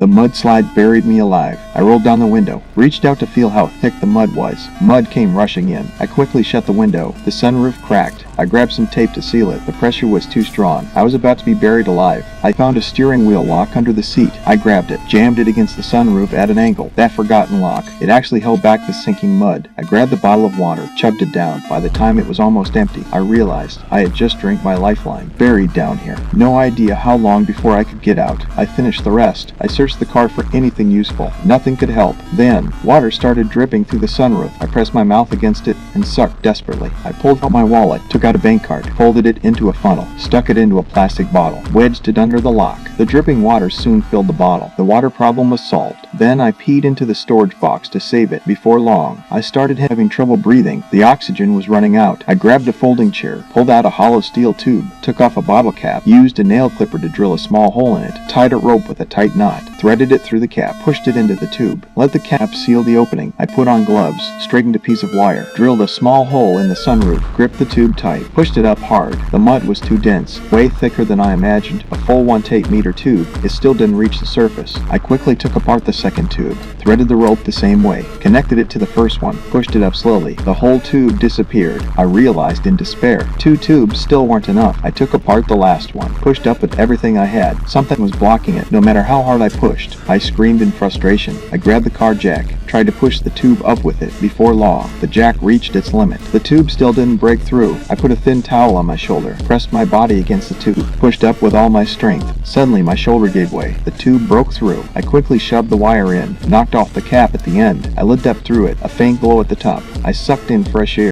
The mudslide buried me alive. I rolled down the window, reached out to feel how thick the mud was. Mud came rushing in. I quickly shut the window. The sunroof cracked. I grabbed some tape to seal it. The pressure was too strong. I was about to be buried alive. I found a steering wheel lock under the seat. I grabbed it, jammed it against the sunroof at an angle. That forgotten lock. It actually held back the sinking mud. I grabbed the bottle of water, chugged it down. By the time it was almost empty, I realized I had just drank my lifeline. Buried down here. No idea how long before I could get out. I finished the rest. I searched the car for anything useful. Nothing could help. Then, water started dripping through the sunroof. I pressed my mouth against it and sucked desperately. I pulled out my wallet, took out a bank card, folded it into a funnel, stuck it into a plastic bottle, wedged it under the lock. The dripping water soon filled the bottle. The water problem was solved. Then I peed into the storage box to save it. Before long, I started having trouble breathing. The oxygen was running out. I grabbed a folding chair, pulled out a hollow steel tube, took off a bottle cap, used a nail clipper to drill a small hole in it, tied a rope with a tight knot, threaded it through the cap, pushed it into the tube, let the cap seal the opening. I put on gloves, straightened a piece of wire, drilled a small hole in the sunroof, gripped the tube tight, pushed it up hard. The mud was too dense, way thicker than I imagined. A full 1/8 meter tube. It still didn't reach the surface. I quickly took apart the second tube, threaded the rope the same way, connected it to the first one, pushed it up slowly. The whole tube disappeared. I realized in despair. 2 tubes still weren't enough. I took apart the last one, pushed up with everything I had. Something was blocking it, no matter how hard I pushed. I screamed in frustration. I grabbed the car jack, tried to push the tube up with it. Before long, the jack reached its limit. The tube still didn't break through. I put a thin towel on my shoulder, pressed my body against the tube, pushed up with all my strength. Suddenly, my shoulder gave way. The tube broke through. I quickly shoved the wire in, knocked off the cap at the end. I lit up through it, a faint glow at the top. I sucked in fresh air.